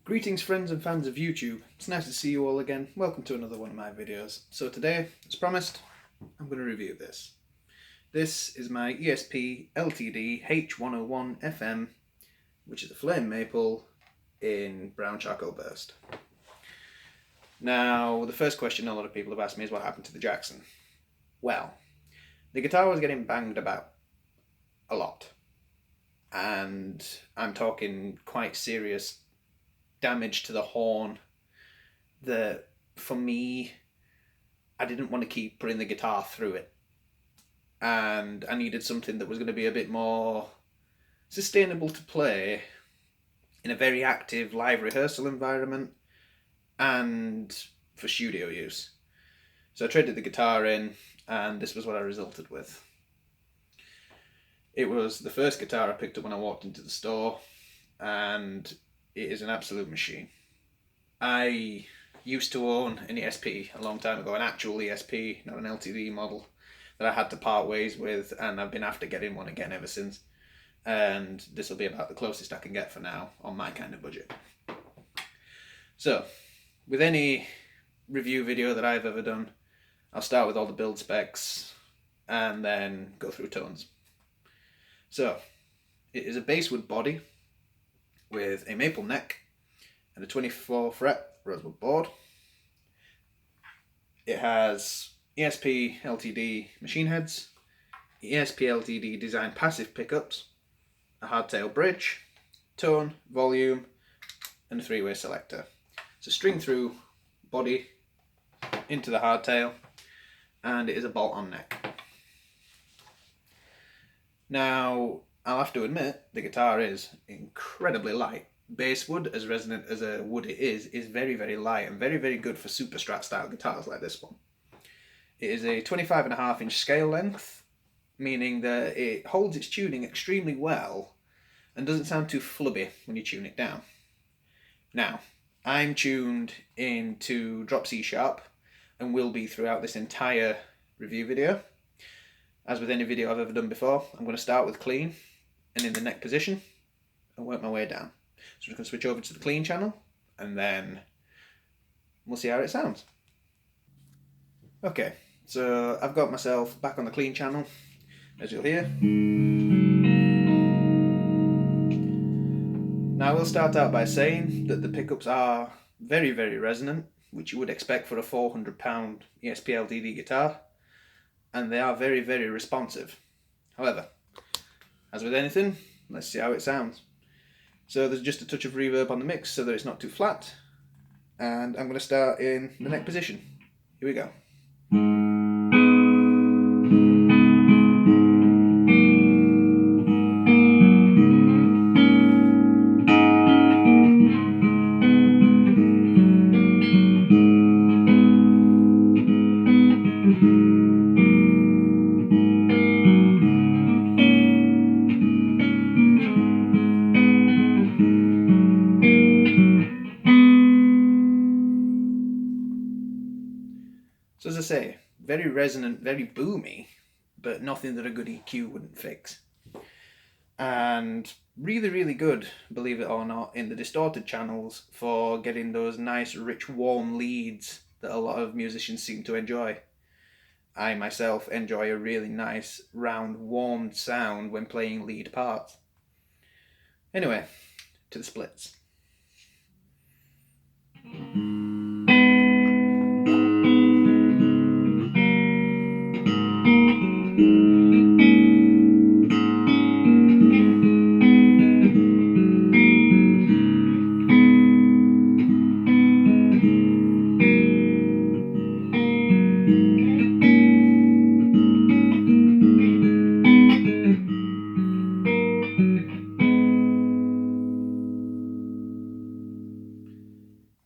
Greetings friends and fans of YouTube, it's nice to see you all again. Welcome to another one of my videos. So today, as promised, I'm going to review this. This is my ESP LTD H-101FM, which is a flame maple in brown charcoal burst. Now, the first question a lot of people have asked me is what happened to the Jackson? Well, the guitar was getting banged about a lot. And I'm talking quite serious damage to the horn that, for me, I didn't want to keep putting the guitar through it, and I needed something that was going to be a bit more sustainable to play in a very active live rehearsal environment and for studio use. So I traded the guitar in, and this was what I resulted with. It was the first guitar I picked up when I walked into the store, and it is an absolute machine. I used to own an ESP a long time ago, an actual ESP, not an LTD model, that I had to part ways with, and I've been after getting one again ever since. And this will be about the closest I can get for now on my kind of budget. So, with any review video that I've ever done, I'll start with all the build specs and then go through tones. So, it is a basswood body with a maple neck and a 24 fret rosewood board. It has ESP LTD machine heads, ESP LTD design passive pickups, a hardtail bridge, tone, volume, and a three-way selector. It's a string through body into the hardtail, and it is a bolt-on neck. Now, I'll have to admit, the guitar is incredibly light. Basswood, as resonant as a wood it is very, very light and very, very good for super strat style guitars like this one. It is a 25.5-inch scale length, meaning that it holds its tuning extremely well and doesn't sound too flubby when you tune it down. Now, I'm tuned into drop C sharp and will be throughout this entire review video. As with any video I've ever done before, I'm going to start with clean and in the neck position and work my way down. So I'm just going to switch over to the clean channel and then we'll see how it sounds. Okay, so I've got myself back on the clean channel, as you'll hear. Now I will start out by saying that the pickups are very, very resonant, which you would expect for a £400 ESP LTD guitar, and they are very, very responsive. However, as with anything, let's see how it sounds. So there's just a touch of reverb on the mix so that it's not too flat, and I'm going to start in the neck position. Here we go. So as I say, very resonant, very boomy, but nothing that a good EQ wouldn't fix. And really, really good, believe it or not, in the distorted channels for getting those nice, rich, warm leads that a lot of musicians seem to enjoy. I myself enjoy a really nice, round, warmed sound when playing lead parts. Anyway, to the splits.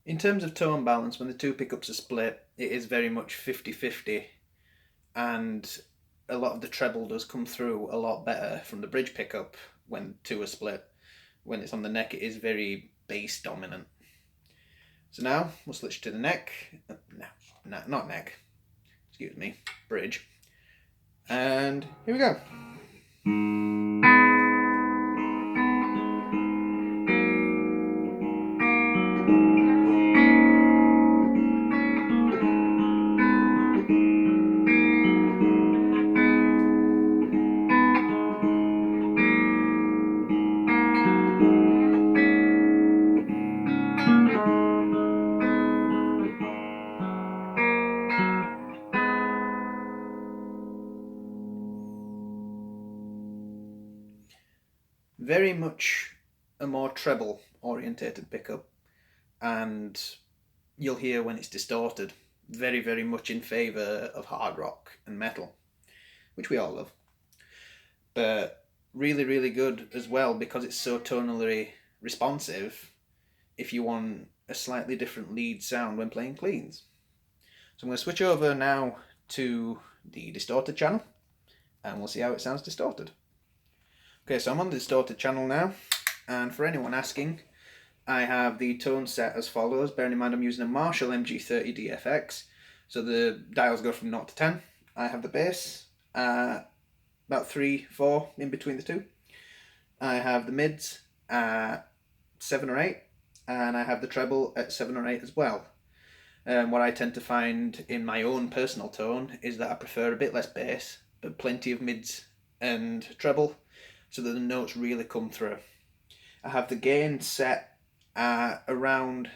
In terms of tone balance, when the two pickups are split, it is very much 50-50, and a lot of the treble does come through a lot better from the bridge pickup when two are split. When it's on the neck, it is very bass dominant. So now we'll switch to the neck, not neck, excuse me, bridge, and here we go. Very much a more treble orientated pickup, and you'll hear when it's distorted, very, very much in favour of hard rock and metal, which we all love. But really, really good as well because it's so tonally responsive if you want a slightly different lead sound when playing cleans. So I'm going to switch over now to the distorted channel and we'll see how it sounds distorted. Okay, so I'm on the distorted channel now, and for anyone asking, I have the tone set as follows. Bearing in mind I'm using a Marshall MG30D FX, so the dials go from 0 to 10. I have the bass about 3, 4 in between the two. I have the mids at 7 or 8, and I have the treble at 7 or 8 as well. What I tend to find in my own personal tone is that I prefer a bit less bass, but plenty of mids and treble, so that the notes really come through. I have the gain set at around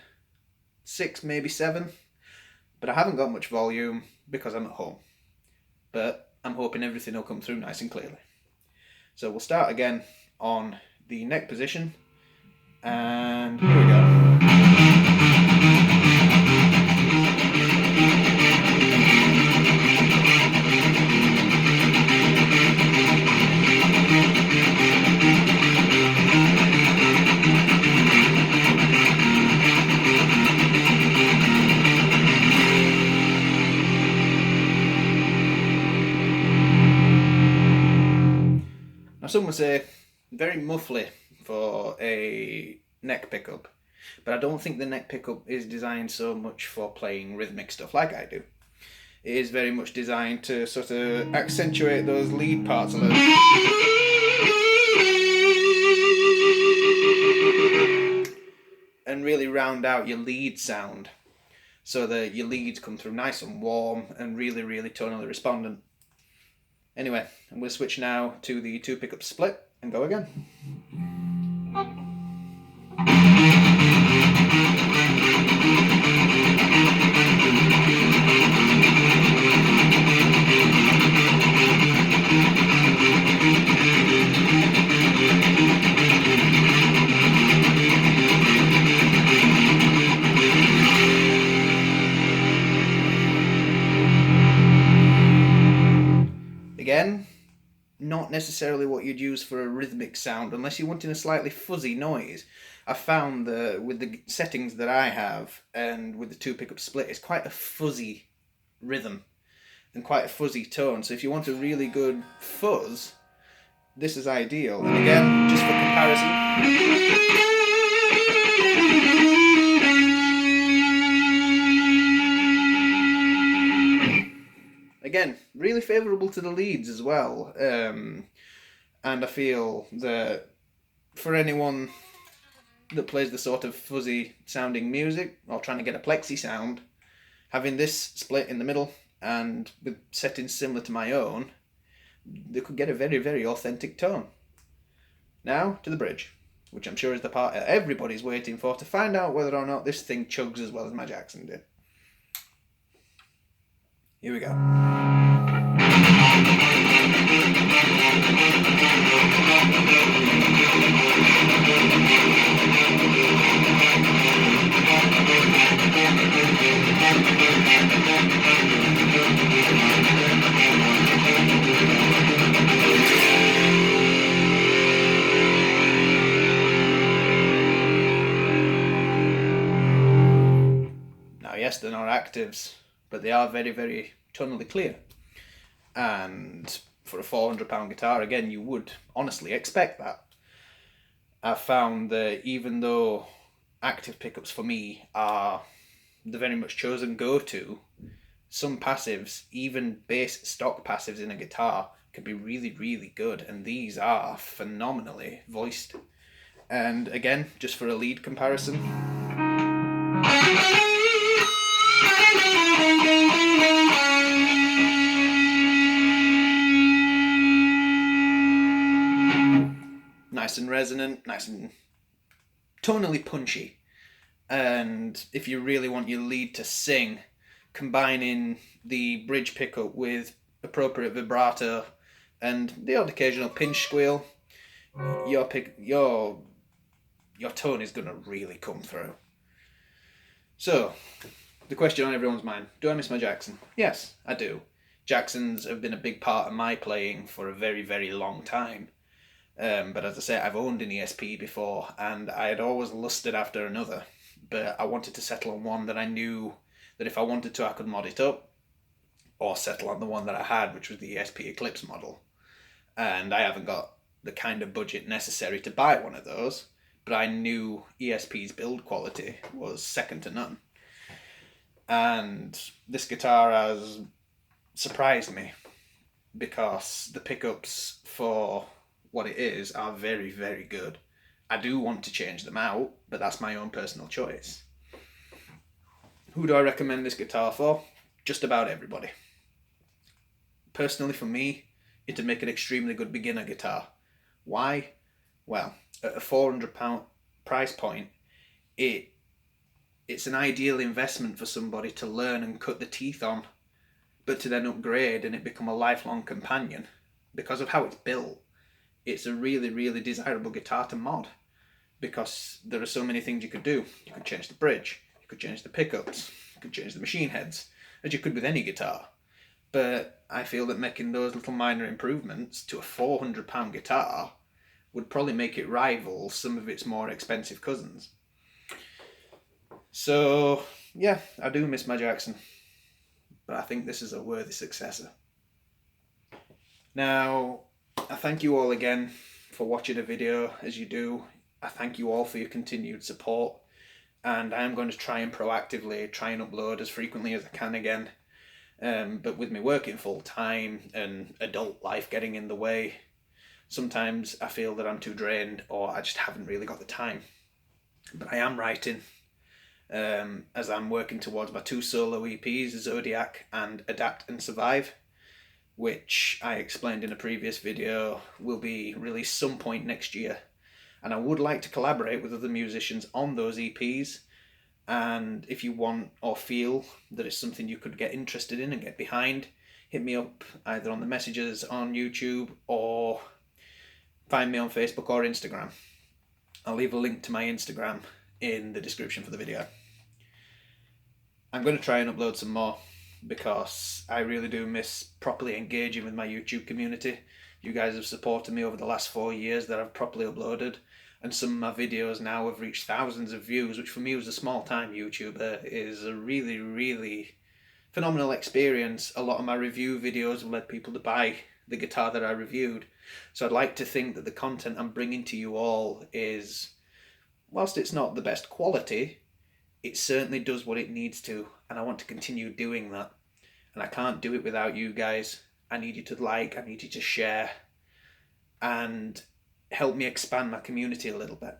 6, maybe 7, but I haven't got much volume because I'm at home. But I'm hoping everything will come through nice and clearly. So we'll start again on the neck position, and here we go. Now some would say very muffly for a neck pickup, but I don't think the neck pickup is designed so much for playing rhythmic stuff like I do. It is very much designed to sort of accentuate those lead parts a little. And really round out your lead sound so that your leads come through nice and warm and really, really tonally respondent. Anyway, I'm going to switch now to the 2 pickup split and go again. Again, not necessarily what you'd use for a rhythmic sound unless you're wanting a slightly fuzzy noise. I found that with the settings that I have and with the 2 pickup split, it's quite a fuzzy rhythm and quite a fuzzy tone. So if you want a really good fuzz, this is ideal. And again, just for comparison. Again, really favourable to the leads as well, and I feel that for anyone that plays the sort of fuzzy sounding music or trying to get a plexi sound, having this split in the middle and with settings similar to my own, they could get a very, very authentic tone. Now to the bridge, which I'm sure is the part everybody's waiting for to find out whether or not this thing chugs as well as my Jackson did. Here we go. Now, yes, they're not octaves, but they are very, very tonally clear. And for a £400 guitar, again, you would honestly expect that. I've found that even though active pickups for me are the very much chosen go-to, some passives, even bass stock passives in a guitar, can be really, really good, and these are phenomenally voiced. And again, just for a lead comparison. nice and resonant, nice and tonally punchy. And if you really want your lead to sing, combining the bridge pickup with appropriate vibrato and the odd occasional pinch squeal, your tone is going to really come through. So, the question on everyone's mind, do I miss my Jackson? Yes, I do. Jacksons have been a big part of my playing for a very, very long time. But as I say, I've owned an ESP before, and I had always lusted after another. But I wanted to settle on one that I knew that if I wanted to, I could mod it up, or settle on the one that I had, which was the ESP Eclipse model. And I haven't got the kind of budget necessary to buy one of those, but I knew ESP's build quality was second to none. And this guitar has surprised me, because the pickups for what it is are very, very good. I do want to change them out, but that's my own personal choice. Who do I recommend this guitar for? Just about everybody. Personally, for me, it'd make an extremely good beginner guitar. Why? Well, at a £400 price point, it's an ideal investment for somebody to learn and cut the teeth on, but to then upgrade and it become a lifelong companion. Because of how it's built, it's a really, really desirable guitar to mod, because there are so many things you could do. You could change the bridge, you could change the pickups, you could change the machine heads, as you could with any guitar. But I feel that making those little minor improvements to a £400 guitar would probably make it rival some of its more expensive cousins. So, yeah, I do miss my Jackson, but I think this is a worthy successor. Now, I thank you all again for watching the video as you do. I thank you all for your continued support, and I am going to try and proactively try and upload as frequently as I can again. But with me working full time and adult life getting in the way, sometimes I feel that I'm too drained or I just haven't really got the time. But I am writing, as I'm working towards my 2 solo EPs, Zodiac and Adapt and Survive, which I explained in a previous video will be released some point next year. And I would like to collaborate with other musicians on those EPs. And if you want or feel that it's something you could get interested in and get behind, hit me up either on the messages on YouTube or find me on Facebook or Instagram. I'll leave a link to my Instagram in the description for the video. I'm going to try and upload some more, because I really do miss properly engaging with my YouTube community. You guys have supported me over the last 4 years that I've properly uploaded, and some of my videos now have reached thousands of views, which for me as a small-time YouTuber is a really, really phenomenal experience. A lot of my review videos have led people to buy the guitar that I reviewed. So I'd like to think that the content I'm bringing to you all is, whilst it's not the best quality, it certainly does what it needs to, and I want to continue doing that. And I can't do it without you guys. I need you to like, I need you to share, and help me expand my community a little bit.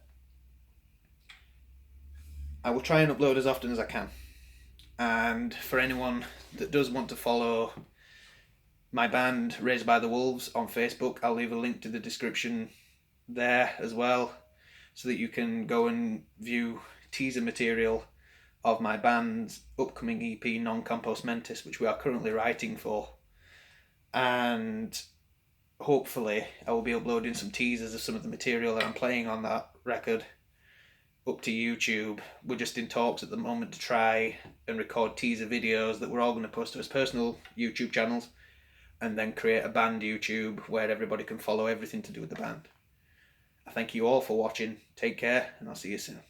I will try and upload as often as I can. And for anyone that does want to follow my band, Raised by the Wolves, on Facebook, I'll leave a link to the description there as well, so that you can go and view teaser material of my band's upcoming EP, Non Compos Mentis, which we are currently writing for. And hopefully I will be uploading some teasers of some of the material that I'm playing on that record up to YouTube. We're just in talks at the moment to try and record teaser videos that we're all going to post to us personal YouTube channels, and then create a band YouTube where everybody can follow everything to do with the band. I thank you all for watching. Take care, and I'll see you soon.